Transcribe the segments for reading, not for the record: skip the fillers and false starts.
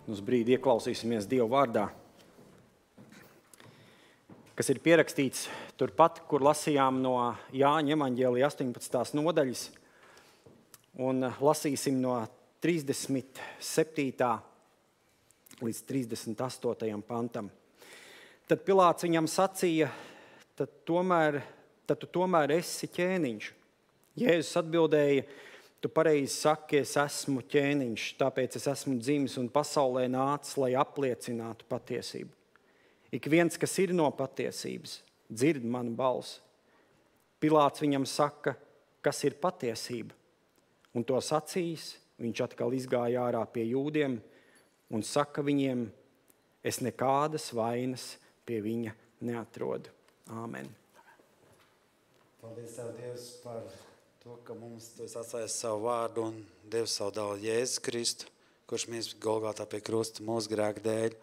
Uz brīdi ieklausīsimies Dieva vārdā, kas ir pierakstīts turpat, kur lasījām no Jāņa evaņģēlija 18. nodaļas, un lasīsim no 37. līdz 38. pantam. Tad Pilāts viņam sacīja, tad tu tomēr esi ķēniņš. Jēzus atbildēja, tu pareizi saki, es esmu ķēniņš, tāpēc es esmu dzimis un pasaulē nācis, lai apliecinātu patiesību. Ik viens, kas ir no patiesības, dzird manu balsi. Pilāts viņam saka, kas ir patiesība? Un to sacījis, viņš atkal izgāja ārā pie jūdiem un saka viņiem, es nekādas vainas pie viņa neatrodu. Āmen. Paldies, Tev, Dievs, par to, ka mums Tu esi atstājis savu vārdu un devis savu dēlu Jēzus Kristu, kurš mēs Golgātā pie krusta mūsu grēku dēļ.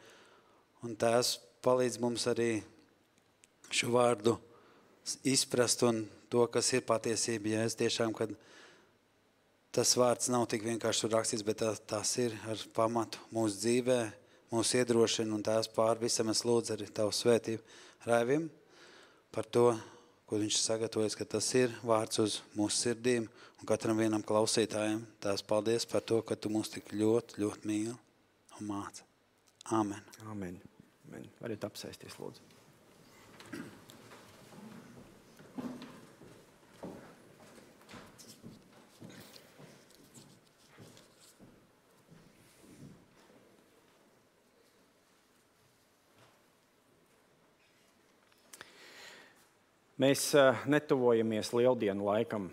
Un Tēvs palīdz mums arī šo vārdu izprast un to, kas ir patiesība. Jēzus tiešām, kad tas vārds nav tik vienkārši tur rakstīts, bet tas ir ar pamatu mūsu dzīvē, mūsu iedrošina, un Tēvs pār visam es lūdzu arī Tavu svētību Raivim par to, ko viņš sagatavojas, ka tas ir vārds uz mūsu sirdīm un katram vienam klausītājiem. Tēvs, paldies par to, ka Tu mūs tik ļoti, ļoti mīli un māci. Āmen. Āmen. Amen. Variet apsēsties, lūdzu. Mēs netuvojamies lieldienu laikam,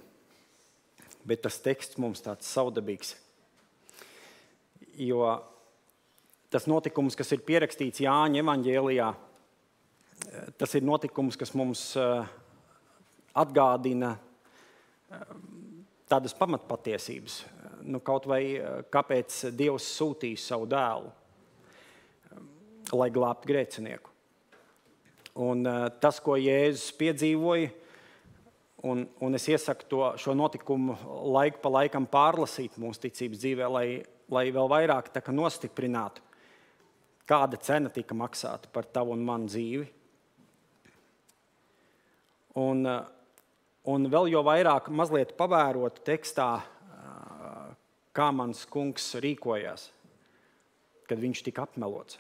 bet tas teksts mums tāds savdabīgs. Jo tas notikums, kas ir pierakstīts Jāņa evaņģēlijā, tas ir notikums, kas mums atgādina tādas pamatpatiesības. Kaut vai kāpēc Dievs sūtīja savu dēlu, lai glābtu grēcinieku. Un tas, ko Jēzus piedzīvoja, un es iesaku šo notikumu laiku pa laikam pārlasīt mūsu ticības dzīvē, lai vēl vairāk nostiprinātu, kāda cena tika maksāta par tavu un manu dzīvi. Un vēl jo vairāk mazliet pavērot tekstā, kā mans kungs rīkojās, kad viņš tika apmelots.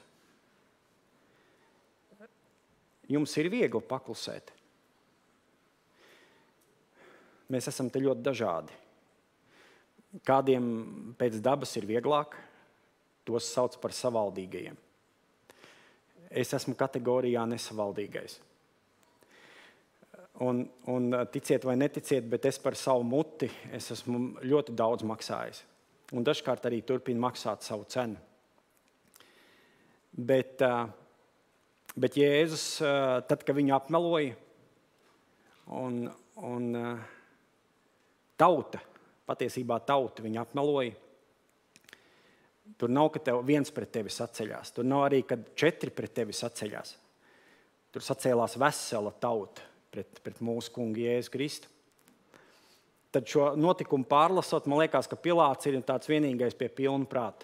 Jums ir viegli paklusēt. Mēs esam te ļoti dažādi. Kādiem pēc dabas ir vieglāk, tos sauc par savaldīgajiem. Es esmu kategorijā nesavaldīgais. Un ticiet vai neticiet, bet es par savu muti esmu ļoti daudz maksājis. Un dažkārt arī turpinu maksāt savu cenu. Bet Jēzus, tad, kad viņu apmeloja, un patiesībā tauta viņu apmeloja, tur nav, ka viens pret tevi saceļās. Tur nav arī, kad 4 pret tevi saceļās. Tur sacēlās vesela tauta pret mūsu kungu Jēzu Kristu. Tad šo notikumu pārlasot, man liekas, ka Pilāts ir tāds vienīgais pie pilna prāta.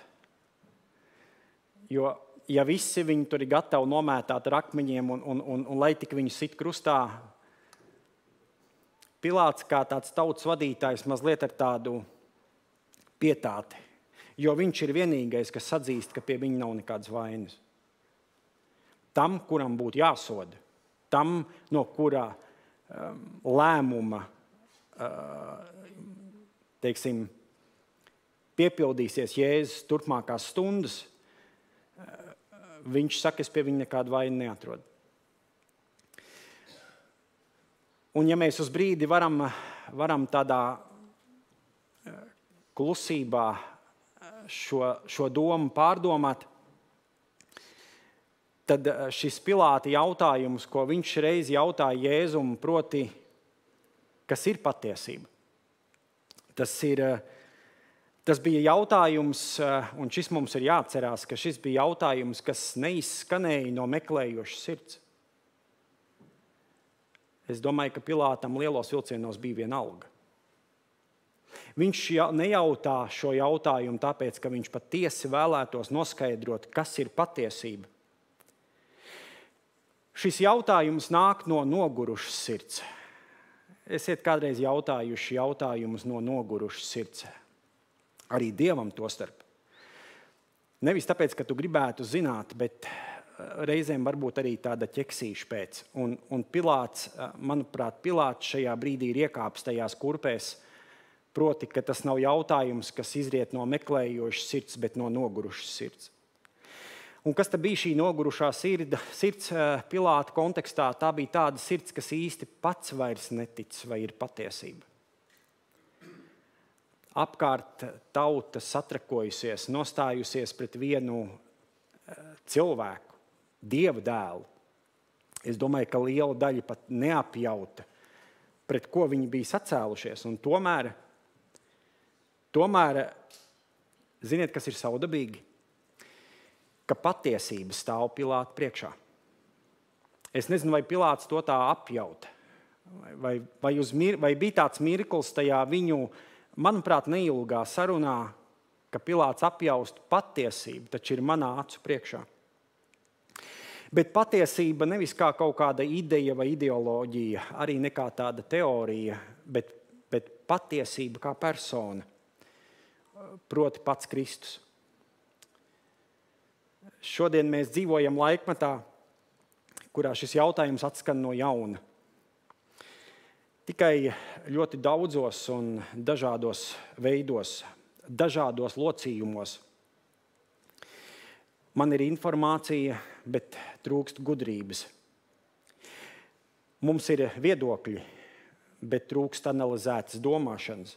Jo ja visi viņi tur ir gatavi nomētāt ar akmeņiem un lai tik viņu sit krustā, Pilāts kā tāds tautas vadītājs mazliet ar tādu pietāti, jo viņš ir vienīgais, kas atzīst, ka pie viņa nav nekādas vainas. Tam, kuram būtu jāsoda, tam, no kurā lēmuma, piepildīsies Jēzus turpmākās stundas, viņš saka, es pie viņa nekādu vainu neatrodu. Un ja mēs uz brīdi varam tādā klusībā šo domu pārdomāt, tad šis Pilāta jautājums, ko viņš reiz jautāja Jēzum, proti, kas ir patiesība? Tas bija jautājums, un šis mums ir jāatcerās, ka šis bija jautājums, kas neizskanēja no meklējošas sirds. Es domāju, ka Pilātam lielos vilcienos bija vienalga. Viņš nejautā šo jautājumu tāpēc, ka viņš patiesi vēlētos noskaidrot, kas ir patiesība. Šis jautājums nāk no nogurušas sirds. Esiet kādreiz jautājuši jautājumus no nogurušas sirds. Arī Dievam tostarp. Nevis tāpēc, ka tu gribētu zināt, bet reizēm varbūt arī tāda ķeksīša pēc. Un Pilāts, manuprāt, Pilāts šajā brīdī ir iekāpis tajās kurpēs, proti, ka tas nav jautājums, kas izriet no meklējošas sirds, bet no nogurušas sirds. Un kas tad bija šī nogurušā sirds Pilāta kontekstā? Tā bija tāda sirds, kas īsti pats vairs netic, vai ir patiesība. Apkārt tauta satrakojusies, nostājusies pret vienu cilvēku, Dieva dēlu. Es domāju, ka liela daļa pat neapjauta, pret ko viņi bija sacēlušies. Un tomēr, ziniet, kas ir saudabīgi? Ka patiesība stāv Pilāta priekšā. Es nezinu, vai Pilāts to tā apjauta, vai bija tāds mirklis tajā viņu, manuprāt, neilgā sarunā, ka Pilāts apjaustu patiesību, taču ir manā acu priekšā. Bet patiesība nevis kā kaut kāda ideja vai ideoloģija, arī ne kā tāda teorija, bet patiesība kā persona, proti pats Kristus. Šodien mēs dzīvojam laikmetā, kurā šis jautājums atskan no jauna. Tikai ļoti daudzos un dažādos veidos, dažādos locījumos. Man ir informācija, bet trūkst gudrības. Mums ir viedokļi, bet trūkst analizētas domāšanas.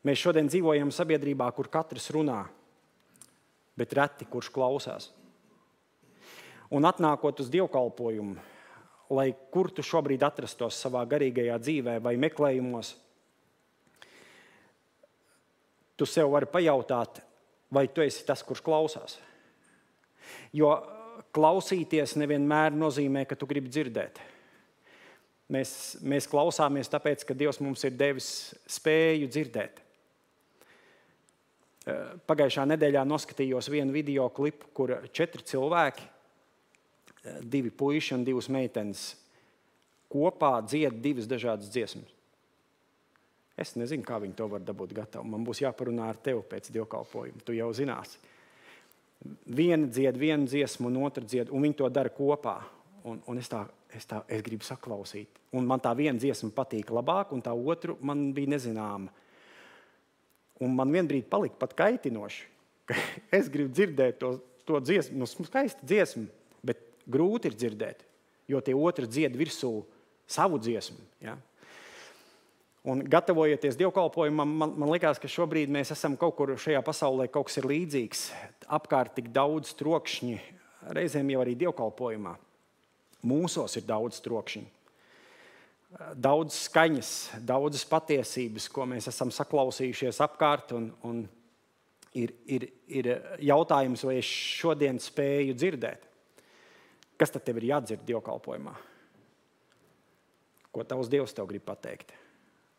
Mēs šodien dzīvojam sabiedrībā, kur katrs runā, bet reti kurš klausās. Un atnākot uz dievkalpojumu, lai kur tu šobrīd atrastos savā garīgajā dzīvē vai meklējumos, tu sev vari pajautāt, vai tu esi tas, kurš klausās. Jo klausīties nevienmēr nozīmē, ka tu gribi dzirdēt. Mēs klausāmies tāpēc, ka Dievs mums ir devis spēju dzirdēt. Pagājušā nedēļā noskatījos vienu video klipu, kur 4 cilvēki, 2 puiši un 2 meitenes kopā dzied 2 dažādas dziesmas. Es nezinu, kā viņi to var dabūt gatavu. Man būs jāparunā ar tevi pēc dievkalpojuma. Tu jau zināsi. Viena dzied vienu dziesmu, un otra dzied, un viņi to dara kopā. Un es gribu saklausīt. Un man tā viena dziesma patīk labāk, un tā otru man bija nezināma. Un man vienbrīd palika pat kaitinoši, ka es gribu dzirdēt to dziesmu. Nu, skaista dziesma, bet grūti ir dzirdēt, jo tie otri dzied virsū savu dziesmu. Ja? Un gatavojoties dievkalpojumam, man liekas, ka šobrīd mēs esam kaut kur šajā pasaulē, kaut kas ir līdzīgs. Apkārt tik daudz trokšņi, reizēm jau arī dievkalpojumā. Mūsos ir daudz trokšņi. Daudz skaņas, daudzas patiesības, ko mēs esam saklausījušies apkārt. Un ir jautājums, vai es šodien spēju dzirdēt. Kas tad tev ir jādzird dievkalpojumā? Ko tavs Dievs tev grib pateikt?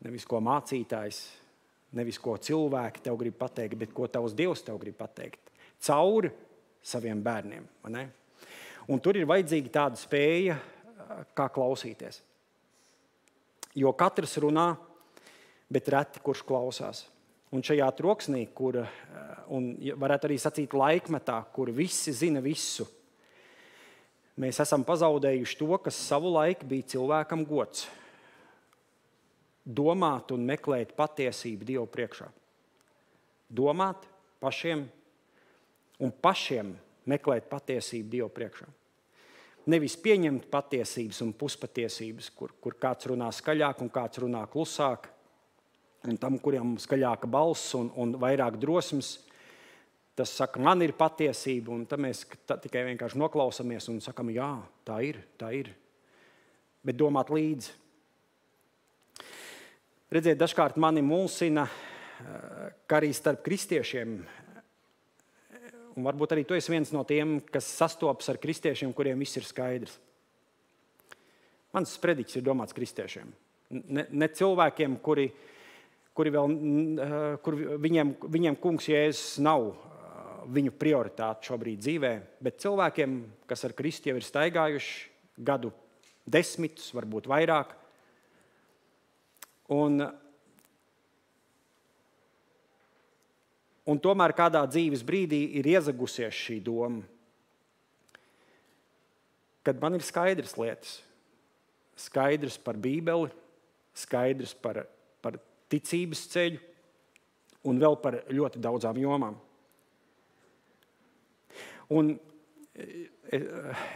Nevis ko mācītājs, nevis ko cilvēki tev grib pateikt, bet ko tavs Dievs tev grib pateikt. Cauri saviem bērniem. Ne? Un tur ir vajadzīga tāda spēja, kā klausīties. Jo katrs runā, bet reti kurš klausās. Un šajā troksnī, un varētu arī sacīt laikmetā, kur visi zina visu, mēs esam pazaudējuši to, kas savu laiku bija cilvēkam gods. Domāt un meklēt patiesību Dievu priekšā. Domāt pašiem un pašiem meklēt patiesību Dievu priekšā. Nevis pieņemt patiesības un puspatiesības, kur kāds runā skaļāk un kāds runā klusāk, un tam, kuriem skaļāka balss un vairāk drosmes, tas saka, man ir patiesība, un tad mēs tikai vienkārši noklausamies un sakam, jā, tā ir. Bet domāt līdzi. Redziet, dažkārt mani mulsina, ka arī starp kristiešiem, un varbūt arī tu esi viens no tiem, kas sastopas ar kristiešiem, kuriem viss ir skaidrs. Mans sprediķis ir domāts kristiešiem. Ne cilvēkiem, kuri kur viņiem kungs Jēzus nav viņu prioritāte šobrīd dzīvē, bet cilvēkiem, kas ar Kristu jau ir staigājuši gadu desmitus, varbūt vairāk. Un tomēr kādā dzīves brīdī ir iezagusies šī doma, kad man ir skaidrs lietas. Skaidrs par Bībeli, skaidrs par ticības ceļu un vēl par ļoti daudzām jomām. Un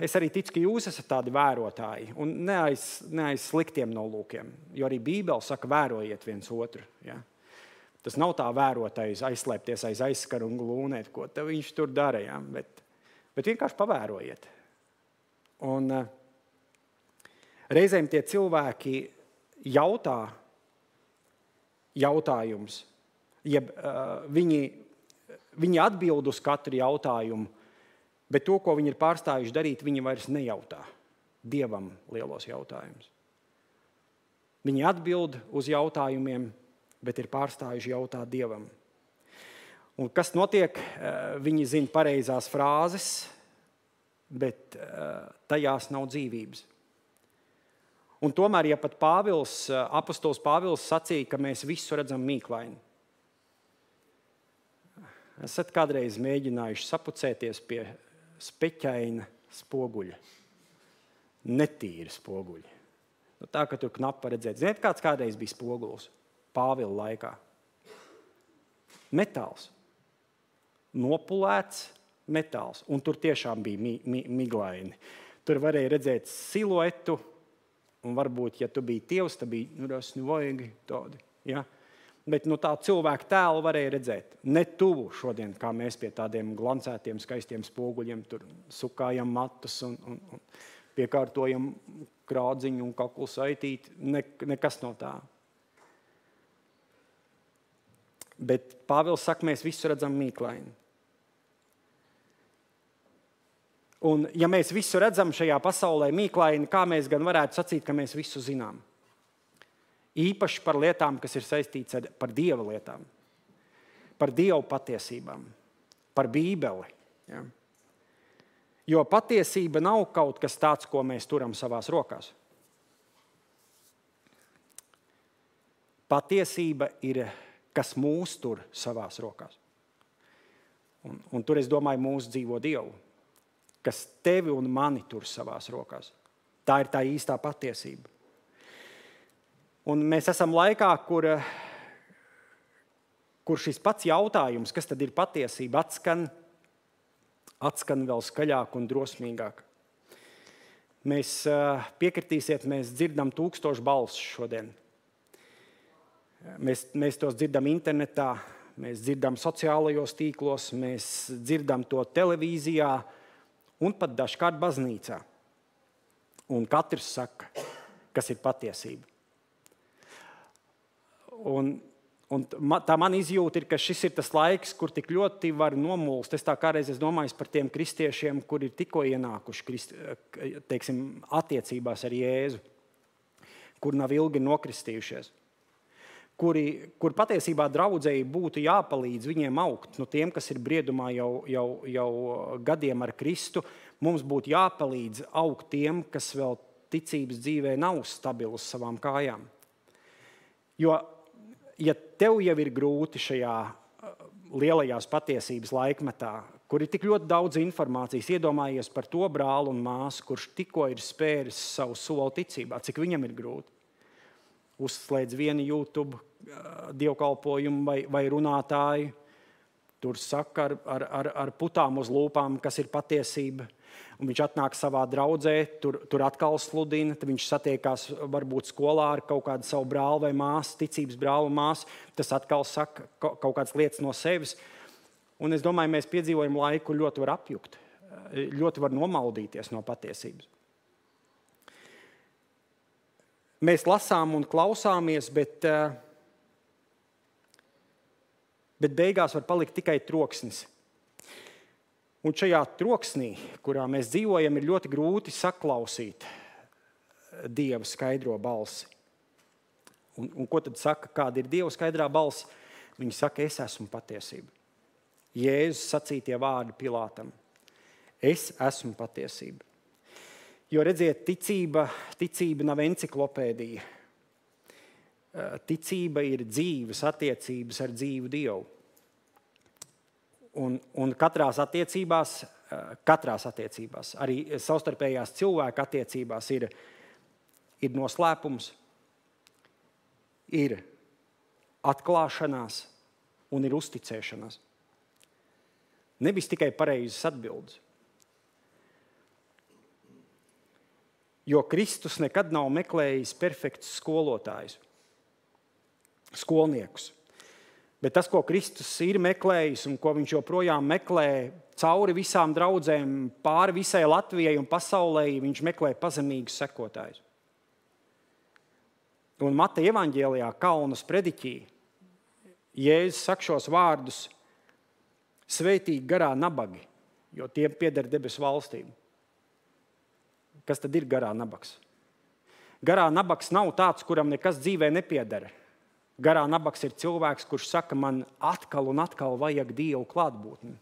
es arī ticu, ka jūs esat tādi vērotāji un ne aiz sliktiem nolūkiem, jo arī Bībele saka, vērojiet viens otru. Ja? Tas nav tā vērotais aizslēpties aiz aizskara un glūnēt, ko viņš tur dara, ja? bet vienkārši pavērojiet. Un reizēm tie cilvēki jautā jautājums, jeb viņi atbild uz katru jautājumu, bet to, ko viņi ir pārstājuši darīt, viņi vairs nejautā Dievam lielos jautājumus. Viņi atbild uz jautājumiem, bet ir pārstājuši jautāt Dievam. Un kas notiek? Viņi zina pareizās frāzes, bet tajās nav dzīvības. Un tomēr, ja pat apostols Pāvils sacīja, ka mēs visu redzam mīklaini. Esat kādreiz mēģinājuši sapucēties pie speķaina spoguļa. Netīri spoguļi. Tā, ka tur knapi var redzēt. Ziniet, kāds kādreiz bija spogulis Pāvila laikā? Metāls. Nopulēts metāls. Un tur tiešām bija miglaini. Tur varēja redzēt siluetu, un varbūt, ja tu biji tievs, tad bija vajagi tādi. Ja? Bet tā cilvēka tēlu varēja redzēt. Ne tuvu šodien, kā mēs pie tādiem glancētiem, skaistiem spoguļiem tur sukājam matus un piekārtojam krādziņu un kaklu saitīti. Nekas no tā. Bet Pāvils saka, mēs visu redzam mīklaini. Un ja mēs visu redzam šajā pasaulē mīklaini, kā mēs gan varētu sacīt, ka mēs visu zinām? Īpaši par lietām, kas ir saistīts par Dieva lietām, par Dievu patiesībām, par Bībeli. Ja? Jo patiesība nav kaut kas tāds, ko mēs turam savās rokās. Patiesība ir, kas mūs tur savās rokās. Un tur, es domāju, mūs dzīvo Dievu, kas tevi un mani tur savās rokās. Tā ir tā īstā patiesība. Un mēs esam laikā, kur šis pats jautājums, kas tad ir patiesība, atskan vēl skaļāk un drosmīgāk. Mēs piekritīsiet, mēs dzirdam 1000 balsis šodien. Mēs tos dzirdam internetā, mēs dzirdam sociālajos tīklos, mēs dzirdam to televīzijā un pat dažkārt baznīcā. Un katrs saka, kas ir patiesība. Un tā man izjūta ir, ka šis ir tas laiks, kur tik ļoti var nomulst. Es tā kādreiz domāju par tiem kristiešiem, kuri ir tikko ienākuši attiecībās ar Jēzu, kur nav ilgi nokristījušies, kur patiesībā draudzēji būtu jāpalīdz viņiem augt. No tiem, kas ir briedumā jau gadiem ar Kristu, mums būtu jāpalīdz augt tiem, kas vēl ticības dzīvē nav stabili uz savām kājām. Jo ja tev jau ir grūti šajā lielajās patiesības laikmetā, kur ir tik ļoti daudz informācijas, iedomājies par to brāli un māsu, kurš tikko ir spēris savu soli ticībā, cik viņam ir grūti. Uzslēdz vienu YouTube dievkalpojumu vai runātāju, tur saka ar putām uz lūpām, kas ir patiesība. Un viņš atnāk savā draudzē, tur atkal sludina, tad viņš satiekās varbūt skolā ar kaut kādu savu brāli vai māsu, ticības brāli un māsu, tas atkal saka kaut kādas lietas no sevis. Un es domāju, mēs piedzīvojam laiku, ļoti var apjukt, ļoti var nomaldīties no patiesības. Mēs lasām un klausāmies, bet beigās var palikt tikai troksnis. Un šajā troksnī, kurā mēs dzīvojam, ir ļoti grūti saklausīt Dieva skaidro balsi. Un ko tad saka, kāda ir Dieva skaidrā balss? Viņi saka, es esmu patiesība. Jēzus sacītie vārdi Pilātam. Es esmu patiesība. Jo redziet, ticība nav enciklopēdija. Ticība ir dzīves attiecības ar dzīvu Dievu. Un katrās attiecībās, arī savstarpējās cilvēka attiecībās ir noslēpums, ir atklāšanās un ir uzticēšanās. Nevis tikai pareizas atbildes. Jo Kristus nekad nav meklējis perfektus skolotājus, skolniekus. Bet tas, ko Kristus ir meklējis un ko viņš joprojām meklē cauri visām draudzēm, pāri visai Latvijai un pasaulē, viņš meklē pazemīgus sekotājus. Un Mateja evaņģēlijā Kalnas prediķī Jēzus saka šos vārdus: svētīgi garā nabagi, jo tie pieder debesu valstību. Kas tad ir garā nabaks? Garā nabaks nav tāds, kuram nekas dzīvē nepieder. Garā nabaks ir cilvēks, kurš saka, man atkal un atkal vajag Dievu klātbūtni.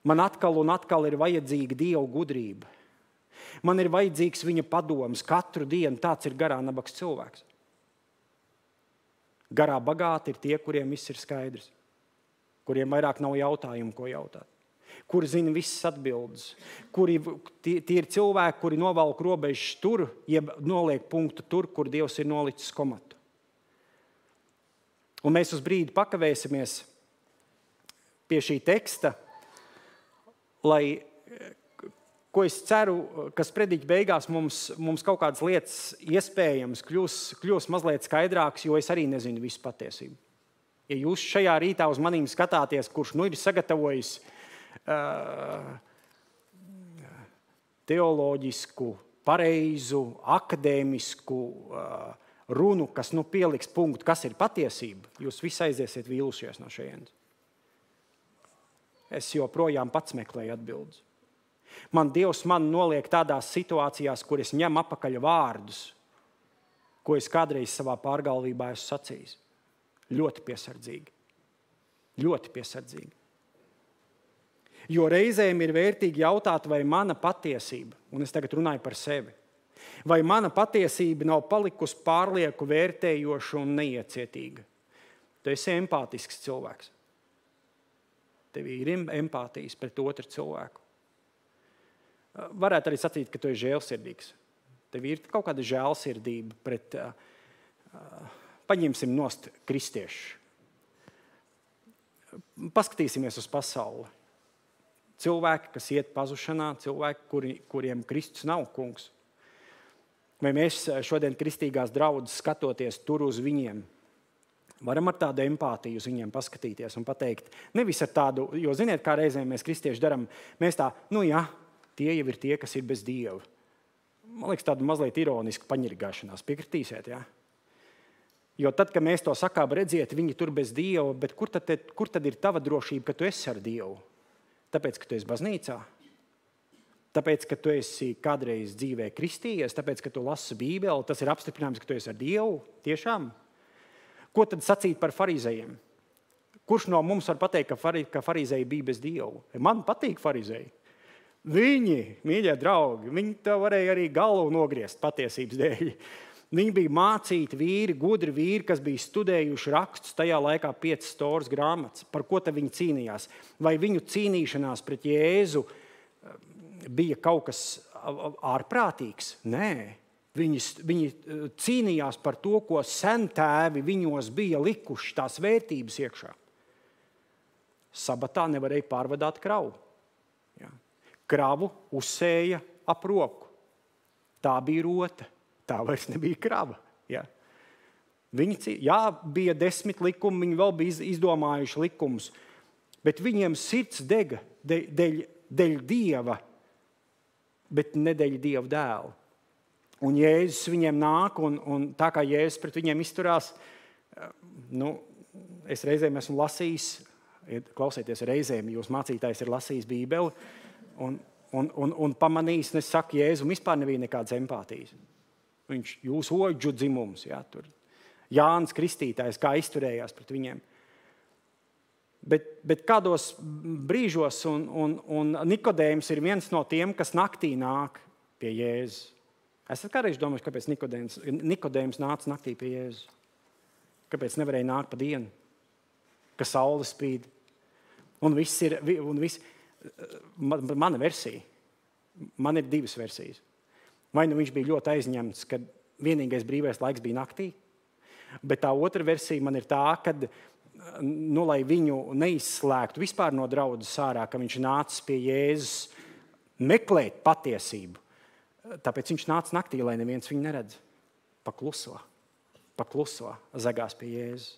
Man atkal un atkal ir vajadzīga Dieva gudrība. Man ir vajadzīgs viņa padoms katru dienu. Tāds ir garā nabaks cilvēks. Garā bagāti ir tie, kuriem viss ir skaidrs. Kuriem vairāk nav jautājumu, ko jautāt. Kuri zina visas atbildes. Tie ir cilvēki, kuri novelk robežas tur, jeb noliek punktu tur, kur Dievs ir nolicis komatu. Un mēs uz brīdi pakavēsimies pie šī teksta, lai, ko es ceru, kas prediķa beigās mums kaut kādas lietas iespējams kļūs mazliet skaidrākas, jo es arī nezinu visu patiesību. Ja jūs šajā rītā uz manīm skatāties, kurš ir sagatavojis teoloģisku, pareizu, akadēmisku runu, kas pieliks punktu, kas ir patiesība, jūs visi aiziesiet vīlušies no šejienes. Es joprojām pats meklēju atbildes. Dievs man noliek tādās situācijās, kur es ņem apakaļ vārdus, ko es kādreiz savā pārgalvībā esmu sacījis. Ļoti piesardzīgi. Ļoti piesardzīgi. Jo reizēm ir vērtīgi jautāt, vai mana patiesība, un es tagad runāju par sevi, vai mana patiesība nav palikusi pārlieku vērtējoša un neiecietīga. Tu esi empātisks cilvēks. Tev ir empātijas pret otru cilvēku. Varētu arī sacīt, ka tu esi žēlsirdīgs. Tev ir kaut kāda žēlsirdība pret, paņemsim nost kristiešu. Paskatīsimies uz pasauli. Cilvēki, kas iet pazušanā, cilvēki, kuriem Kristus nav kungs. Vai mēs šodien kristīgās draudzes skatoties tur uz viņiem, varam ar tādu empātiju uz viņiem paskatīties un pateikt, nevis ar tādu, jo ziniet, kā reizēm mēs kristieši daram, mēs tā, tie jau ir tie, kas ir bez Dieva. Man liekas, tāda mazliet ironiska paņirgāšanās, piekritīsiet, jā? Jo tad, kad mēs to sakām, redziet, viņi tur bez Dieva, bet kur tad ir tava drošība, ka tu esi ar Dievu? Tāpēc, ka tu esi baznīcā? Tāpēc, ka tu esi kādreiz dzīvē kristījies? Tāpēc, ka tu lasi Bībeli? Tas ir apstiprinājums, ka tu esi ar Dievu? Tiešām? Ko tad sacīt par farizējiem? Kurš no mums var pateikt, ka farizēji bija bez Dievu? Man patīk farizēji. Viņi, mīļie draugi, viņi tā varēja arī galvu nogriezt patiesības dēļ. Viņi bija mācīti vīri, gudri vīri, kas bija studējuši rakstus tajā laikā 5 storas grāmatas. Par ko tad viņi cīnījās? Vai viņu cīnīšanās pret Jēzu bija kaut kas ārprātīgs? Nē. Viņi cīnījās par to, ko sentēvi viņos bija likuši, tās vērtības iekšā. Sabatā nevarēja pārvadāt kravu. Ja. Kravu uzsēja ap roku. Tā bija rota. Tā vairs nebija krava. Ja. Bija 10 likumi, viņi vēl bija izdomājuši likumus, bet viņiem sirds dega dēļ Dieva, bet ne dēļ Dieva dēla. Un Jēzus viņiem nāk, un tā kā Jēzus pret viņiem izturās, es reizēm esmu lasījis, klausieties, reizēm jūs mācītājs ir lasījis Bībeli, un pamanījis, un es saku, Jēzum vispār nebija nekādas empātijas. Viņš jūs oģu dzimums, jā, tur. Jānis Kristītājs, kā izturējās pret viņiem. Bet kādos brīžos, un Nikodējums ir viens no tiem, kas naktī nāk pie Jēzus. Esat kādreiz domājuši, kāpēc Nikodējums nāca naktī pie Jēzus? Kāpēc nevarēja nākt pa dienu, ka saule spīd? Mana versija. Man ir 2 versijas. Vai nu viņš bija ļoti aizņemts, kad vienīgais brīvais laiks bija naktī, bet tā otra versija man ir tā, kad, lai viņu neizslēgtu vispār no draudzes ārā, ka viņš nāca pie Jēzus meklēt patiesību. Tāpēc viņš nāca naktī, lai neviens viņu neredz. Pakluso, zagās pie Jēzus.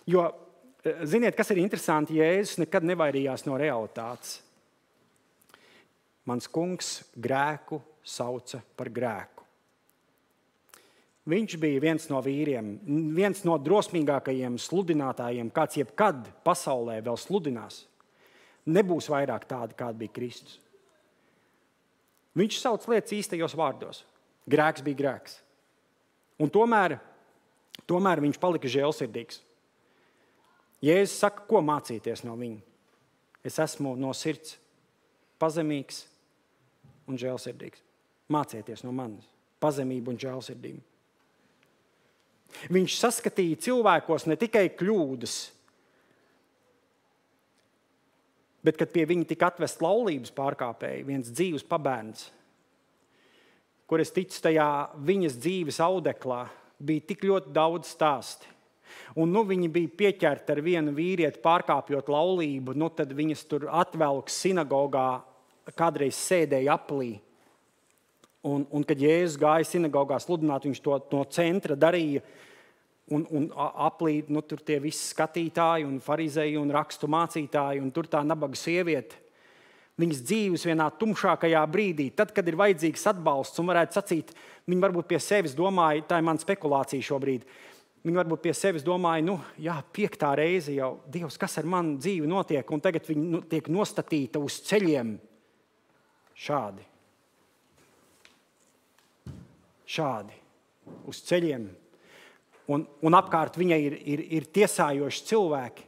Jo, ziniet, kas ir interesanti, Jēzus nekad nevairījās no realitātes. Mans kungs grēku sauca par grēku. Viņš bija viens no vīriem, viens no drosmīgākajiem sludinātājiem, kāds jebkad pasaulē vēl sludinās. Nebūs vairāk tādi, kādi bija Kristus. Viņš sauc lietas īstajos vārdos. Grēks bija grēks. Un tomēr viņš palika žēlsirdīgs. Jēzus saka, ko mācīties no viņa? Es esmu no sirds pazemīgs un žēlsirdīgs. Mācieties no manis pazemību un žēlsirdību. Viņš saskatīja cilvēkos ne tikai kļūdas, bet kad pie viņa tika atvest laulības pārkāpēji, viens dzīves pabērns, kur es ticu tajā viņas dzīves audeklā, bija tik ļoti daudz stāsti. Un viņi bija pieķerti ar vienu vīrieti pārkāpjot laulību, tad viņas tur atvelks sinagogā, kādreiz sēdēja aplī. Un kad Jēzus gāja sinagogā sludināt, viņš to no centra darīja. Un aplī tur tie visi skatītāji un farizēji un rakstu mācītāji. Un tur tā nabaga sieviete. Viņas dzīves vienā tumšākajā brīdī, tad, kad ir vajadzīgs atbalsts un varētu sacīt, viņi varbūt pie sevis domāja, tā ir mana spekulācija šobrīd, viņi varbūt pie sevis domāja, 5. reize jau, Dievs, kas ar manu dzīvi notiek? Un tagad viņi tiek nostatīta uz ceļiem šādi. Uz ceļiem. Un apkārt viņai ir tiesājoši cilvēki.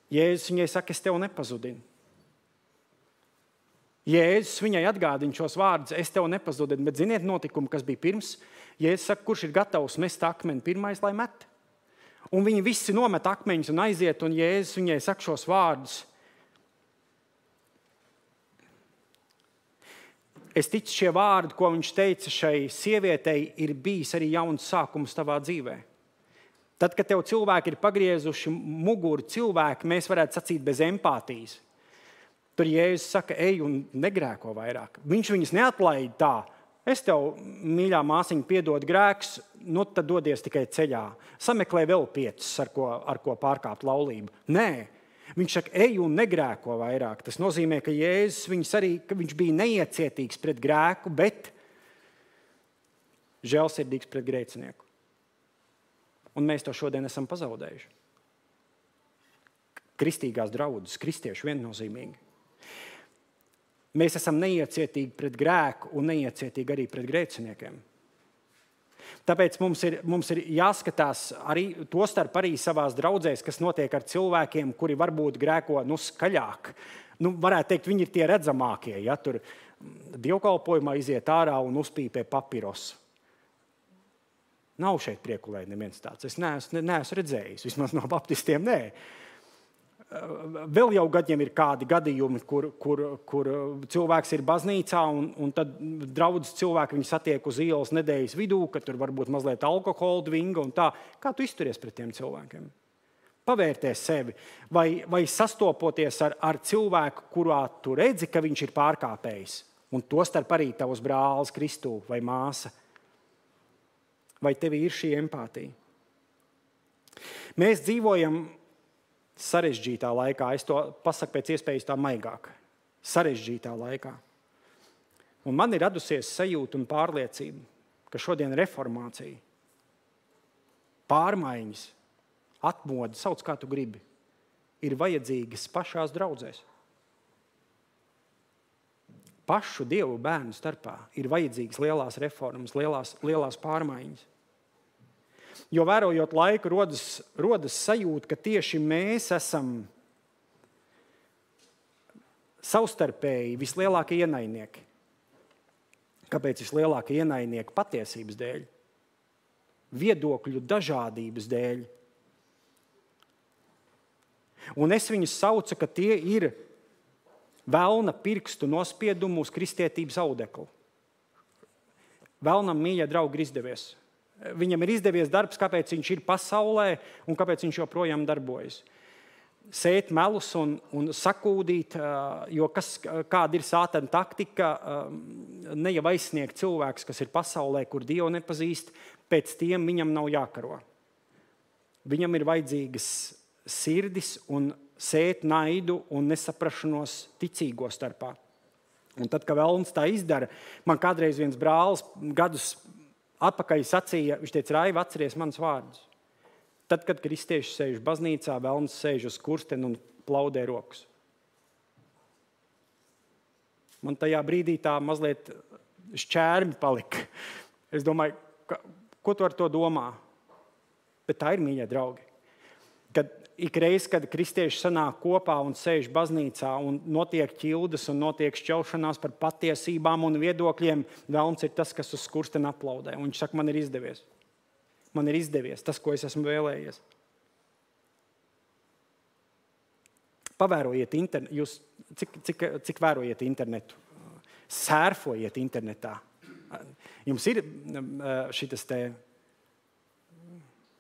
Jēzus viņai saka, es tev nepazudinu. Jēzus viņai atgādina šos vārdus, es tev nepazudinu, bet ziniet notikumu, kas bija pirms? Jēzus saka, kurš ir gatavs mest akmeni pirmais, lai met? Un viņi visi nomet akmeņus un aiziet, un Jēzus viņai saka šos vārdus. Es ticu, šie vārdi, ko viņš teica šai sievietei, ir bijis arī jauns sākums tavā dzīvē. Tad, kad tev cilvēki ir pagriezuši muguru, mēs varētu sacīt bez empātijas. Tur Jēzus saka, ej un negrēko vairāk. Viņš viņus neatlaida tā. Es tev, mīļā māsiņa, piedodu grēkus, tad dodies tikai ceļā. Sameklē vēl 5, ar ko pārkāpt laulību. Nē. Viņš saka, ej un negrēko vairāk. Tas nozīmē, ka Jēzus viņš bija neiecietīgs pret grēku, bet žēlsirdīgs pret grēcinieku. Un mēs to šodien esam pazaudējuši. Kristīgās draudzes, kristieši viennozīmīgi. Mēs esam neiecietīgi pret grēku un neiecietīgi arī pret grēciniekiem. Tāpēc mums ir jāskatās tostarp arī savās draudzēs, kas notiek ar cilvēkiem, kuri varbūt grēko skaļāk. Varētu teikt, viņi ir tie redzamākie. Ja? Tur dievkalpojumā iziet ārā un uzpīpē papirosu. Nav šeit priekulē neviens tāds. Es neesmu redzējis, vismaz no baptistiem, nē. Vēl jau gadiem ir kādi gadījumi, kur cilvēks ir baznīcā un tad draudzes cilvēki viņu satiek uz ielas nedēļas vidū, ka tur varbūt mazliet alkohola dvinga un tā. Kā tu izturies pret tiem cilvēkiem? Pavērtē sevi. Vai sastopoties ar cilvēku, kurā tu redzi, ka viņš ir pārkāpējis, un tostarp arī tavs brālis Kristū vai māsa? Vai tev ir šī empātija? Mēs dzīvojam sarežģītā laikā, es to pasaku pēc iespējas tā maigāk, sarežģītā laikā. Un man ir radusies sajūta un pārliecība, ka šodien reformācija, pārmaiņas, atmoda, sauc kā tu gribi, ir vajadzīgas pašās draudzēs. pašu Dievu bērnu starpā ir vajadzīgas lielās reformas, lielās pārmaiņas. Jo vērojot laiku, rodas sajūta, ka tieši mēs esam savstarpēji vislielākie ienaidnieki. Kāpēc vislielākie ienaidnieki? Patiesības dēļ, viedokļu dažādības dēļ. Un es viņus saucu, ka tie ir velna pirkstu nospiedumu uz kristietības audeklu. Velnam, mīļie draugi, ir izdevies. Viņam ir izdevies darbs, kāpēc viņš ir pasaulē un kāpēc viņš joprojām darbojas. Sēt melus un sakūdīt, jo kāda ir sātana taktika, ne jau aizsniegt cilvēks, kas ir pasaulē, kur Dievu nepazīst, pēc tiem viņam nav jākaro. Viņam ir vajadzīgas sirdis un sēt naidu un nesaprašanos ticīgo starpā. Un tad, kad velns tā izdara, man kādreiz viens brālis gadus atpakaļ sacīja, viņš teica, Raiva, atceries manas vārdus. Tad, kad kristieši sēž baznīcā, velns sēž uz kursteni un plaudē rokas. Man tajā brīdī tā mazliet šķērmi palika. Es domāju, ko tu ar to domā? Bet tā ir, mīļie draugi. Kad ikreiz, kad kristieši sanāk kopā un sēž baznīcā un notiek ķildes un notiek šķelšanās par patiesībām un viedokļiem, velns ir tas, kas uz skursteni aplaudē. Un viņš saka, man ir izdevies. Man ir izdevies tas, ko es esmu vēlējies. Pavērojiet internetu. Jūs cik vērojiet internetu? Sērfojiet internetā. Jums ir šitas te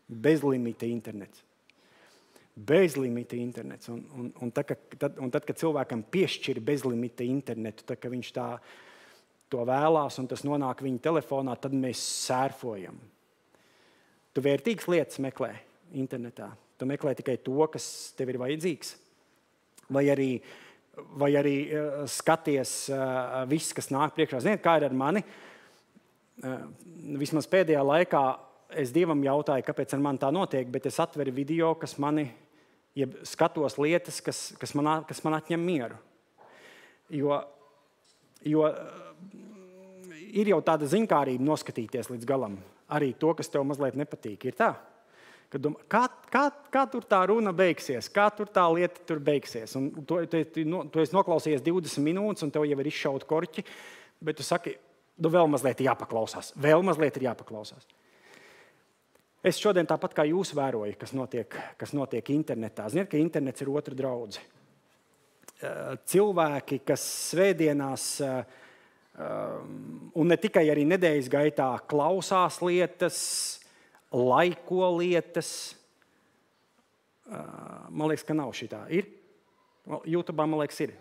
bezlimita internets. Bezlimita internets. Un tad, kad cilvēkam piešķir bezlimita internetu, tad, kad viņš to vēlās un tas nonāk viņa telefonā, tad mēs sērfojam. Tu vērtīgas lietas meklē internetā. Tu meklē tikai to, kas tev ir vajadzīgs. Vai arī skaties viss, kas nāk priekšā. Ziniet, kā ir ar mani? Vismaz pēdējā laikā es Dievam jautāju, kāpēc ar mani tā notiek, bet es atveru video, kas mani, skatos lietas, kas man atņem mieru. Jo ir jau tāda ziņkārība noskatīties līdz galam. Arī to, kas tev mazliet nepatīk, ir tā. Kad domā, kā tur tā runa beigsies, kā tur tā lieta tur beigsies. Un tu esi noklausījies 20 minūtes, un tev jau ir izšaut korķi, bet tu saki, vēl mazliet ir jāpaklausās. Es šodien tāpat kā jūs vēroju, kas notiek internetā. Ziniet, ka internets ir otra draudze. Cilvēki, kas svētdienās un ne tikai arī nedēļas gaitā klausās lietas, laiko lietas. Man liekas, ka nav šitā. Ir? YouTube'ā, man liekas, ir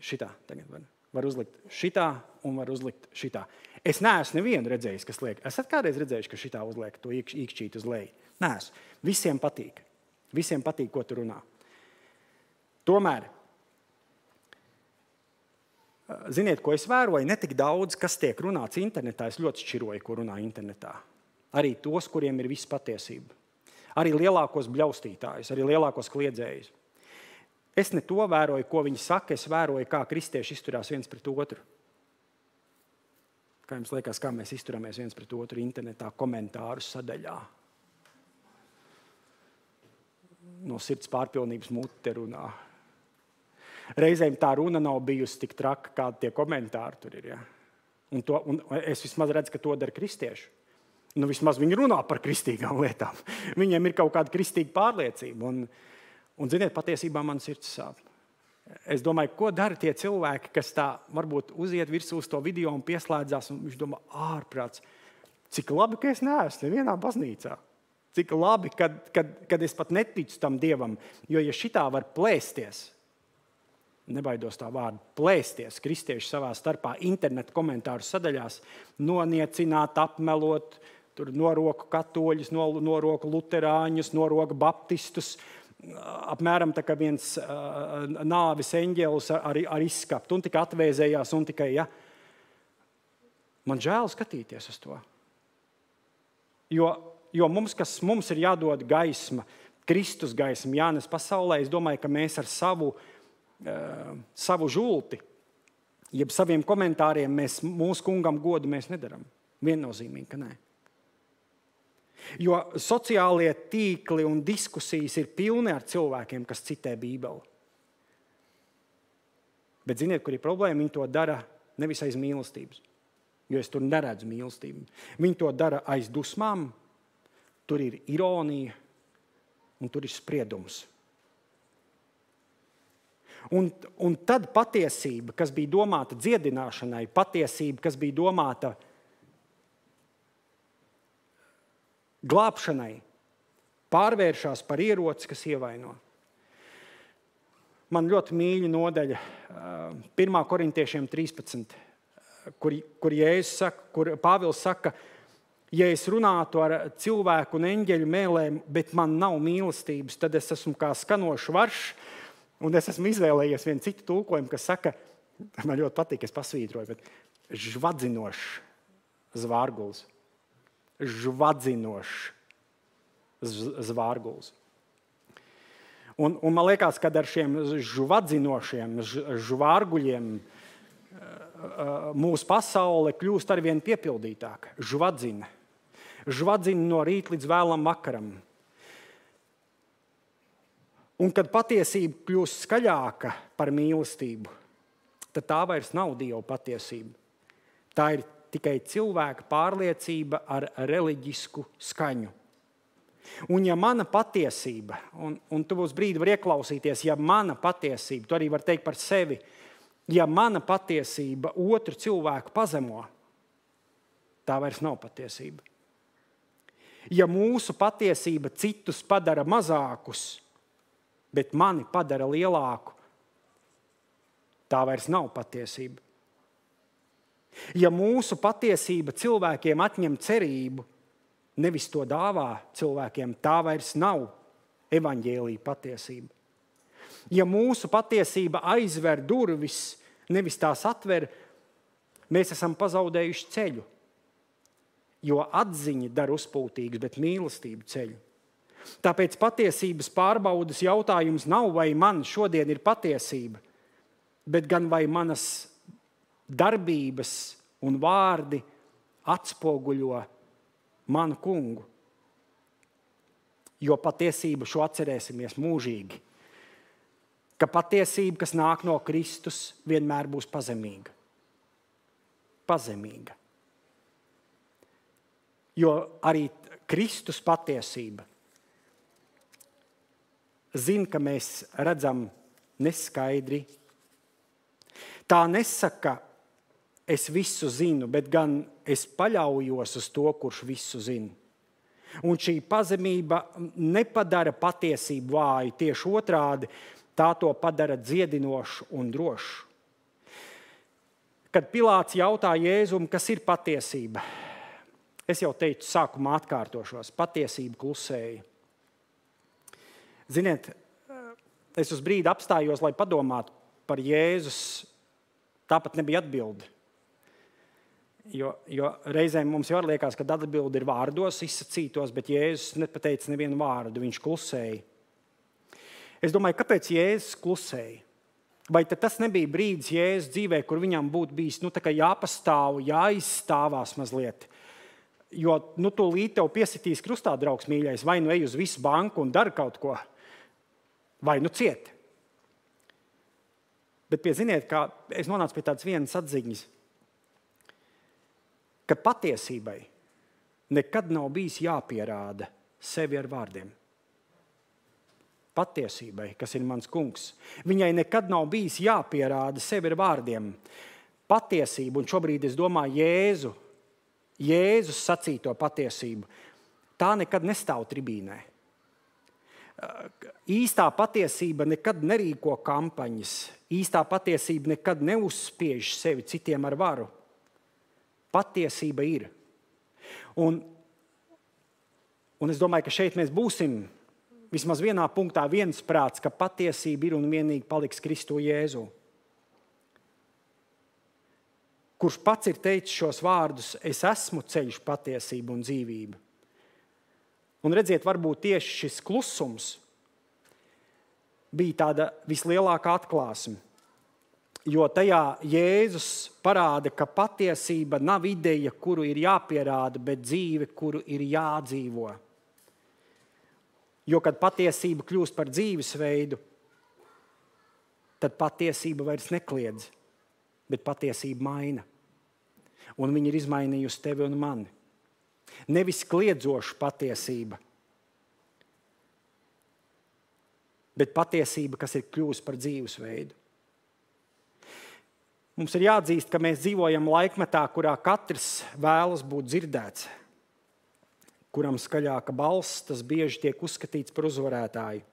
šitā. Tagad var uzlikt šitā un var uzlikt šitā. Es neesmu nevienu redzējis, kas liek. Esat kādreiz redzējuši, ka šitā uzliek to īkšķīt uz leju? Neesmu. Visiem patīk. Visiem patīk, ko tu runā. Tomēr, ziniet, ko es vēroju? Ne tik daudz, kas tiek runāts internetā. Es ļoti šķiroju, ko runā internetā. Arī tos, kuriem ir viss patiesība. Arī lielākos bļaustītājus, arī lielākos kliedzējus. Es ne to vēroju, ko viņi saka, es vēroju, kā kristieši izturās viens pret otru. Kā jums liekas, kā mēs izturamies viens pret otru internetā, komentāru sadaļā? No sirds pārpilnības mute runā. Reizēm tā runa nav bijusi tik traka, kādi tie komentāri tur ir. Ja? Un es vismaz redzu, ka to dara kristieši. Vismaz viņi runā par kristīgām lietām. Viņiem ir kaut kāda kristīga pārliecība. Un ziniet, patiesībā man sirds sāp. Es domāju, ko dara tie cilvēki, kas tā varbūt uziet virsū uz to video un pieslēdzās, un viņš domā, ārprāts, cik labi, ka es neesmu nevienā baznīcā. Cik labi, kad es pat neticu tam Dievam, jo ja šitā var plēsties, nebaidos tā vārdu, plēsties kristieši savā starpā internetu komentāru sadaļās, noniecināt, apmelot, tur noroku katoļus, noroku luterāņus, noroku baptistus, apmēram tā kā viens nāvis eņģelis ar izskaptu, un tikai atvēzējās, un tikai, ja. Man žēl skatīties uz to. Jo mums ir jādod gaisma, Kristus gaisma jānes pasaulē. Es domāju, ka mēs ar savu žulti jeb saviem komentāriem mūsu kungam godu mēs nedaram. Viennozīmīgi, ka nē. Jo sociālie tīkli un diskusijas ir pilni ar cilvēkiem, kas citē Bībeli. Bet ziniet, kur ir problēma? Viņi to dara nevis aiz mīlestības, jo es tur neredzu mīlestību. Viņi to dara aiz dusmām, tur ir ironija un tur ir spriedums. Un tad patiesība, kas bija domāta dziedināšanai, patiesība, kas bija domāta glābšanai, pārvēršās par ieroci, kas ievaino. Man ļoti mīļa nodaļa 1. Korintiešiem 13, kur Jēzus saka, kur Pāvils saka, ja es runātu ar cilvēku un eņģeļu mēlēm, bet man nav mīlestības, tad es esmu kā skanošs varš, un es esmu izvēlējies vienu citu tulkojumu, kas saka, man ļoti patīk, es pasvītroju, bet žvadzinošs zvārguls. Žvadzinošs zvārguls. Un man liekas, ka ar šiem žvadzinošiem žvārguļiem mūsu pasaule kļūst arvien piepildītāka. Žvadzina. Žvadzina no rīta līdz vēlam vakaram. Un kad patiesība kļūst skaļāka par mīlestību, tad tā vairs nav Dieva patiesība. Tā ir tikai cilvēka pārliecība ar reliģisku skaņu. Un ja mana patiesība, un tu būs brīdi var ieklausīties, ja mana patiesība, tu arī var teikt par sevi, ja mana patiesība otru cilvēku pazemo, tā vairs nav patiesība. Ja mūsu patiesība citus padara mazākus, bet mani padara lielāku, tā vairs nav patiesība. Ja mūsu patiesība cilvēkiem atņem cerību, nevis to dāvā cilvēkiem, tā vairs nav evaņģēlija patiesība. Ja mūsu patiesība aizver durvis, nevis tās atver, mēs esam pazaudējuši ceļu. Jo atziņa dara uzpūtīgus, bet mīlestību ceļu. Tāpēc patiesības pārbaudas jautājums nav, vai man šodien ir patiesība, bet gan vai manas darbības un vārdi atspoguļo manu kungu. Jo patiesību šo atcerēsimies mūžīgi. Ka patiesība, kas nāk no Kristus, vienmēr būs pazemīga. Pazemīga. Jo arī Kristus patiesība zina, ka mēs redzam neskaidri. Tā nesaka, es visu zinu, bet gan es paļaujos uz to, kurš visu zina. Un šī pazemība nepadara patiesību vāju, tieši otrādi, tā to padara dziedinošu un drošu. Kad Pilāts jautā Jēzum, kas ir patiesība, es jau teicu, sākumā atkārtošos, patiesība klusēja. Ziniet, es uz brīdi apstājos, lai padomātu par Jēzus, tāpat nebija atbildi. Jo reizēm mums jau liekas, ka atbildi ir vārdos izsacītos, bet Jēzus nepateica nevienu vārdu, viņš klusēja. Es domāju, kāpēc Jēzus klusēja? Vai tas nebija brīdis Jēzus dzīvē, kur viņam būtu bijis tā kā jāpastāv, jāizstāvās mazliet? Jo tūlīt tev piesitīs krustā, draugs mīļais, vai ej uz visu banku un dara kaut ko, vai ciet. Bet ziniet, kā es nonācu pie tādas vienas atziņas, ka patiesībai nekad nav bijis jāpierāda sevi ar vārdiem. Patiesībai, kas ir mans kungs, viņai nekad nav bijis jāpierāda sevi ar vārdiem. Patiesība, un šobrīd es domāju Jēzus sacīto patiesību, tā nekad nestāv tribīnē. Īstā patiesība nekad nerīko kampaņas, īstā patiesība nekad neuzspiež sevi citiem ar varu. Patiesība ir. Un es domāju, ka šeit mēs būsim vismaz vienā punktā viensprāts, ka patiesība ir un vienīgi paliks Kristu Jēzu. Kurš pats ir teicis šos vārdus, es esmu ceļš, patiesība un dzīvība. Un redziet, varbūt tieši šis klusums bija tāda vislielākā atklāsme. jo tajā Jēzus parāda, ka patiesība nav ideja, kuru ir jāpierāda, bet dzīve, kuru ir jādzīvo. Jo, kad patiesība kļūst par dzīvesveidu, tad patiesība vairs nekliedz, bet patiesība maina. Un viņa ir izmainījusi tevi un mani. Nevis kliedzoša patiesība, bet patiesība, kas ir kļuvusi par dzīvesveidu. Mums ir jāatzīst, ka mēs dzīvojam laikmetā, kurā katrs vēlas būt dzirdēts, kuram skaļāka balss, tas bieži tiek uzskatīts par uzvarētāju.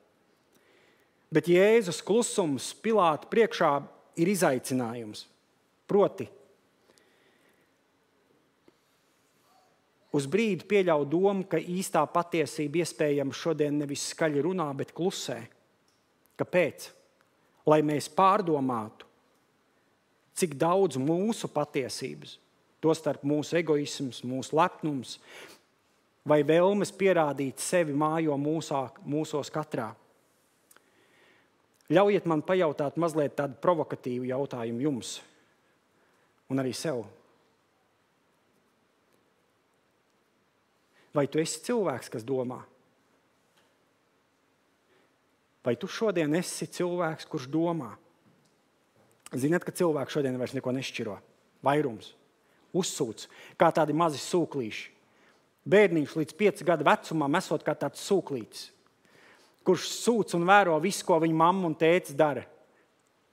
Bet Jēzus klusums Pilāta priekšā ir izaicinājums. Proti, uz brīdi pieļauj domu, ka īstā patiesība iespējams šodien nevis skaļi runā, bet klusē. Kāpēc? Lai mēs pārdomātu, cik daudz mūsu patiesības, tostarp mūsu egoisms, mūsu lepnums, vai vēlmes pierādīt sevi mājo mūsos katrā. Ļaujiet man pajautāt mazliet tādu provokatīvu jautājumu jums un arī sev. Vai tu esi cilvēks, kas domā? Vai tu šodien esi cilvēks, kurš domā? Ziniet, ka cilvēki šodien vairs neko nešķiro. Vairums. Uzsūc, kā tādi mazi sūklīši. Bērniņš līdz 5 gadu vecumam esot kā tāds sūklītis, kurš sūc un vēro visu, ko viņa mamma un tētis dara.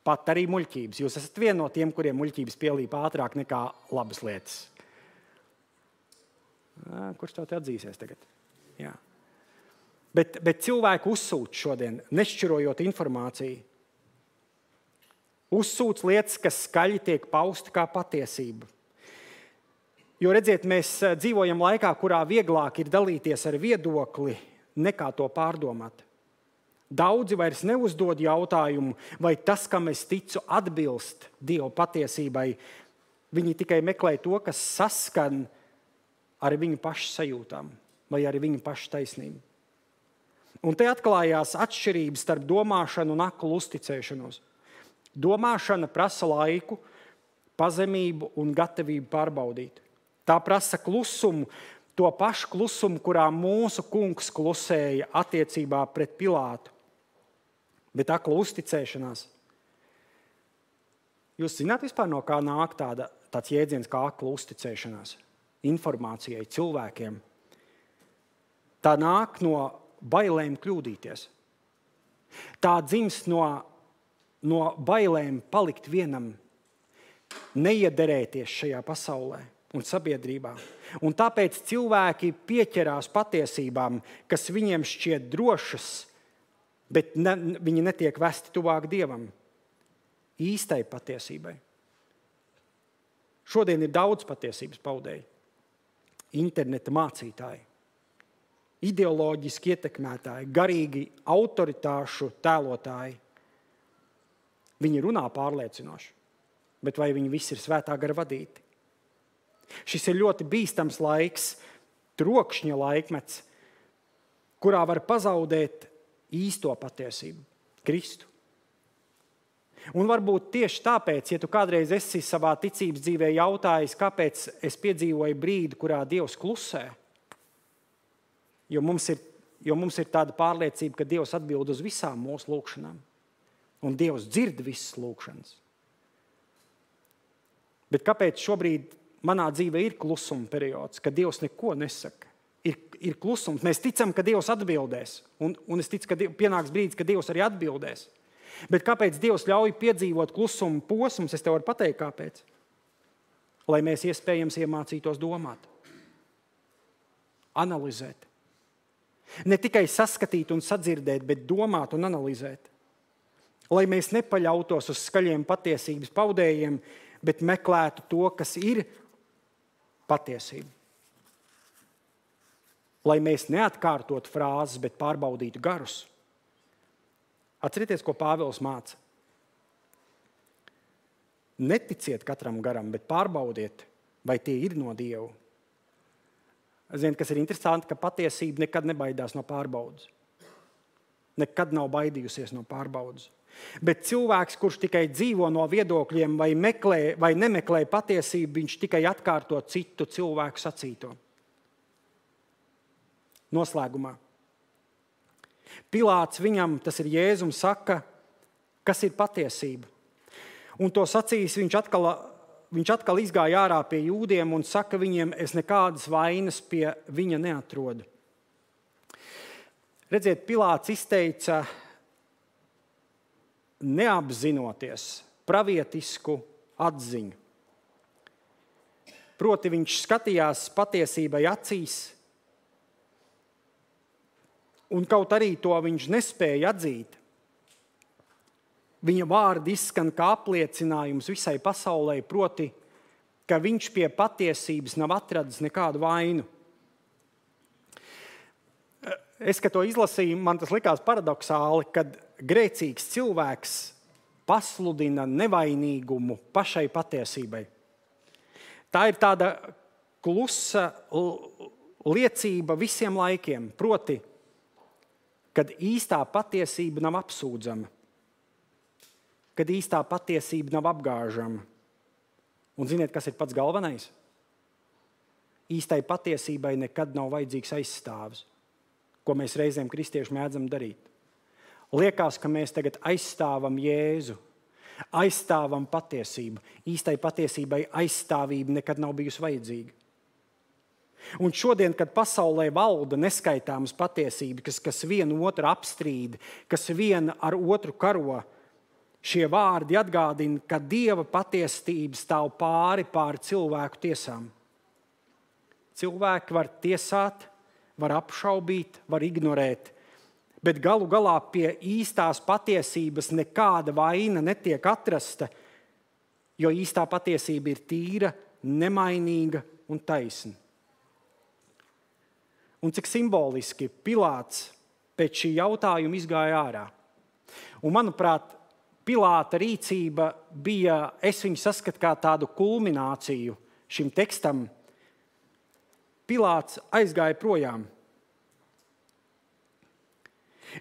Pat arī muļķības. Jūs esat viena no tiem, kuriem muļķības pielīp ātrāk nekā labas lietas. Kurš tev te atzīsies tagad? Jā. Bet cilvēku uzsūc šodien, nešķirojot informāciju. Uzsūc lietas, kas skaļi tiek pausti kā patiesība. Jo, redziet, mēs dzīvojam laikā, kurā vieglāk ir dalīties ar viedokli, nekā to pārdomāt. Daudzi vairs neuzdod jautājumu, vai tas, kam es ticu, atbilst Dieva patiesībai. Viņi tikai meklē to, kas saskan ar viņu pašu sajūtām vai ar viņu pašu taisnību. Un te atklājās atšķirības starp domāšanu un aklu uzticēšanos. Domāšana prasa laiku, pazemību un gatavību pārbaudīt. Tā prasa klusumu, to pašu klusumu, kurā mūsu kungs klusēja attiecībā pret Pilātu. Bet akla uzticēšanās. Jūs zināt vispār, no kā nāk tāds jēdziens kā akla uzticēšanās? Informācijai, cilvēkiem. Tā nāk no bailēm kļūdīties. Tā dzimst no bailēm palikt vienam, neiederēties šajā pasaulē un sabiedrībā. Un tāpēc cilvēki pieķerās patiesībām, kas viņiem šķiet drošas, bet viņi netiek vesti tuvāk Dievam, īstai patiesībai. Šodien ir daudz patiesības paudēji, interneta mācītāji, ideoloģiski ietekmētāji, garīgi autoritāšu tēlotāji. Viņi runā pārliecinoši, bet vai viņi visi ir svētā gara vadīti? Šis ir ļoti bīstams laiks, trokšņa laikmets, kurā var pazaudēt īsto patiesību, Kristu. Un varbūt tieši tāpēc, ja tu kādreiz esi savā ticības dzīvē jautājis, kāpēc es piedzīvoju brīdi, kurā Dievs klusē, jo mums ir tāda pārliecība, ka Dievs atbild uz visām mūsu lūkšanām. Un Dievs dzird visas lūkšanas. Bet kāpēc šobrīd manā dzīvē ir klusuma periods, kad Dievs neko nesaka? Ir klusums. Mēs ticam, ka Dievs atbildēs. Un es ticu, ka pienāks brīdis, ka Dievs arī atbildēs. Bet kāpēc Dievs ļauj piedzīvot klusuma posmus? Es tev varu pateikt, kāpēc. Lai mēs iespējams iemācītos domāt. Analizēt. Ne tikai saskatīt un sadzirdēt, bet domāt un analizēt. Lai mēs nepaļautos uz skaļiem patiesības paudējiem, bet meklētu to, kas ir patiesība. Lai mēs neatkārtotu frāzes, bet pārbaudītu garus. Atcerieties, ko Pāvils māca. Neticiet katram garam, bet pārbaudiet, vai tie ir no Dieva. Ziniet, kas ir interesanti, ka patiesība nekad nebaidās no pārbaudas. nekad nav baidījusies no pārbaudas. Bet cilvēks, kurš tikai dzīvo no viedokļiem vai nemeklē patiesību, viņš tikai atkārto citu cilvēku sacīto. Noslēgumā. Pilāts viņam, tas ir Jēzum, saka, kas ir patiesība. Un to sacījis, viņš atkal izgāja ārā pie jūdiem un saka viņiem, es nekādas vainas pie viņa neatrodu. Redziet, Pilāts izteica neapzinoties pravietisku atziņu. Proti viņš skatījās patiesībai acīs, un kaut arī to viņš nespēja atzīt. Viņa vārdi izskan kā apliecinājums visai pasaulē, proti, ka viņš pie patiesības nav atradis nekādu vainu. Es, kad to izlasīju, man tas likās paradoxāli, kad grēcīgs cilvēks pasludina nevainīgumu pašai patiesībai. Tā ir tāda klusa liecība visiem laikiem, proti, kad īstā patiesība nav apsūdzama, kad īstā patiesība nav apgāžama. Un ziniet, kas ir pats galvenais? Īstai patiesībai nekad nav vajadzīgs aizstāvis, ko mēs reizēm kristieši mēdzam darīt. Liekas, ka mēs tagad aizstāvam Jēzu, aizstāvam patiesību. Īstai patiesībai aizstāvība nekad nav bijusi vajadzīga. Un šodien, kad pasaulē valda neskaitāmas patiesības, kas vienu otru apstrīd, kas viena ar otru karo, šie vārdi atgādina, ka Dieva patiesība stāv pāri cilvēku tiesām. Cilvēki var tiesāt, var apšaubīt, var ignorēt, bet galu galā pie īstās patiesības nekāda vaina netiek atrasta, jo īstā patiesība ir tīra, nemainīga un taisna. Un cik simboliski Pilāts pēc šī jautājuma izgāja ārā. Un, manuprāt, Pilāta rīcība bija, es viņu saskatu kā tādu kulmināciju šim tekstam. Pilāts aizgāja projām.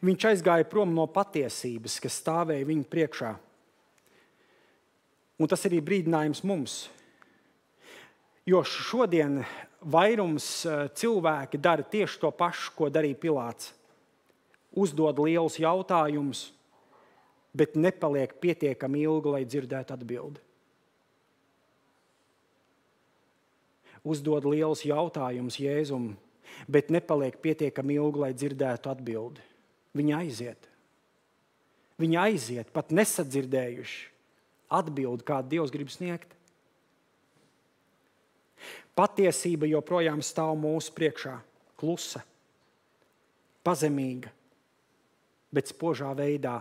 Viņš aizgāja prom no patiesības, kas stāvēja viņa priekšā. Un tas arī brīdinājums mums. Jo šodien vairums cilvēki dara tieši to pašu, ko darīja Pilāts. Uzdod lielus jautājumus, bet nepaliek pietiekami ilgi, lai dzirdētu atbildi. Uzdod lielus jautājumus Jēzum, bet nepaliek pietiekami ilgi, lai dzirdētu atbildi. Viņi aiziet. Viņi aiziet, pat nesadzirdējuši atbildi, kādu Dievs grib sniegt. Patiesība joprojām stāv mūsu priekšā, klusa, pazemīga, bet spožā veidā,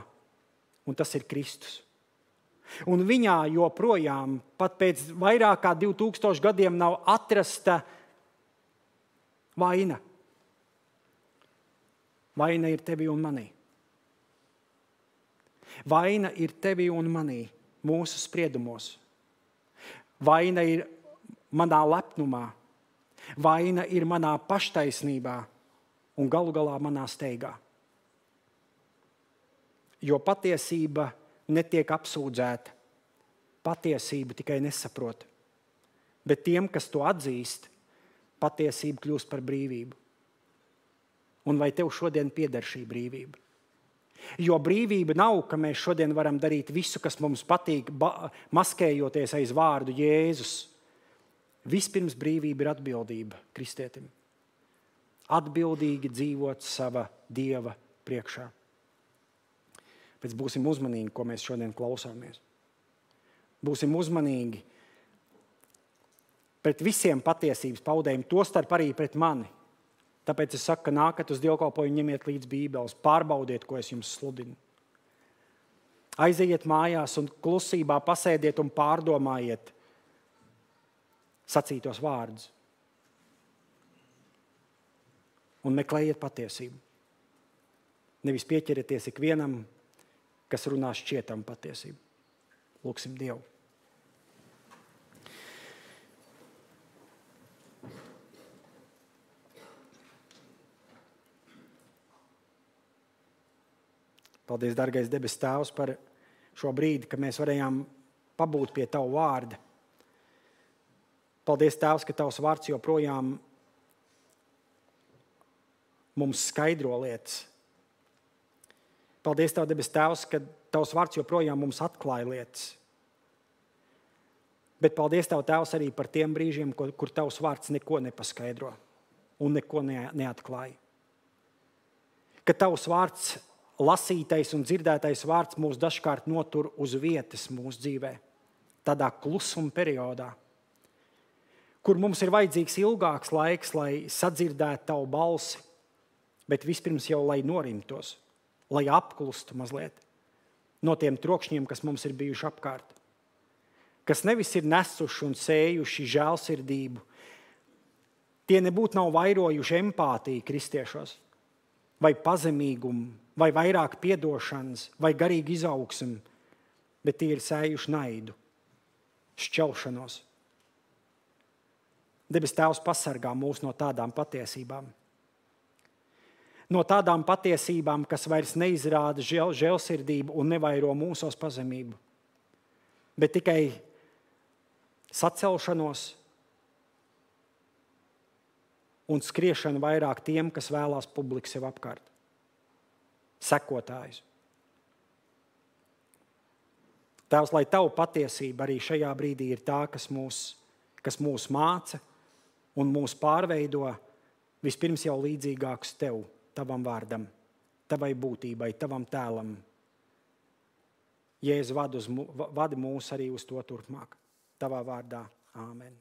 un tas ir Kristus. Un viņā joprojām, pat pēc vairāk kā 2000 gadiem, nav atrasta vaina. Vaina ir tevī un manī. Vaina ir tevī un manī, mūsu spriedumos. Vaina ir manā lepnumā. Vaina ir manā paštaisnībā un galu galā manā steigā. Jo patiesība netiek apsūdzēta. Patiesība tikai nesaprot. Bet tiem, kas to atzīst, patiesība kļūst par brīvību. Un vai tev šodien pieder šī brīvība? Jo brīvība nav, ka mēs šodien varam darīt visu, kas mums patīk, maskējoties aiz vārdu Jēzus. Vispirms brīvība ir atbildība kristietim. Atbildīgi dzīvot sava Dieva priekšā. Pēc būsim uzmanīgi, ko mēs šodien klausāmies. Būsim uzmanīgi pret visiem patiesības paudējiem, tostarp arī pret mani. Tāpēc es saku, ka nākat uz dievkalpojumu, ņemiet līdz Bībeles, pārbaudiet, ko es jums sludinu. Aiziet mājās un klusībā pasēdiet un pārdomājiet sacītos vārdus. Un meklējiet patiesību. Nevis pieķerieties ikvienam, kas runā šķietam patiesību. Lūksim Dievu. Paldies, dārgais debes Tēvs, par šo brīdi, ka mēs varējām pabūt pie Tava vārda. Paldies, Tēvs, ka Tavs vārds joprojām mums skaidro lietas. Paldies, Tev, debes Tēvs, ka Tavs vārds joprojām mums atklāja lietas. Bet paldies Tev, Tēvs, arī par tiem brīžiem, kur Tavs vārds neko nepaskaidro un neko neatklāja. Ka Tavs vārds, lasītais un dzirdētais vārds mūs dažkārt notur uz vietas mūsu dzīvē, tādā klusuma periodā, kur mums ir vajadzīgs ilgāks laiks, lai sadzirdētu Tavu balsi, bet vispirms jau, lai norimtos, lai apklustu mazliet no tiem trokšņiem, kas mums ir bijuši apkārt, kas nevis ir nesuši un sējuši žēlsirdību. Tie nebūtu nav vairojuši empātiju kristiešos, vai pazemīgumu, vai vairāk piedošanas, vai garīgu izaugsmu, bet tie ir sējuši naidu, šķelšanos. Debes Tēvs pasargā mūs no tādām patiesībām. No tādām patiesībām, kas vairs neizrāda žēlsirdību un nevairo mūsos pazemību, bet tikai sacelšanos un skriešanu vairāk tiem, kas vēlās publiku sev apkārt. Sekotājus. Tēvs, lai Tavu patiesība arī šajā brīdī ir tā, kas mūs māca un mūs pārveido vispirms jau līdzīgākus Tev, Tavam vārdam, Tavai būtībai, Tavam tēlam. Jēzu vadi mūs arī uz to turpmāk. Tavā vārdā. Āmen.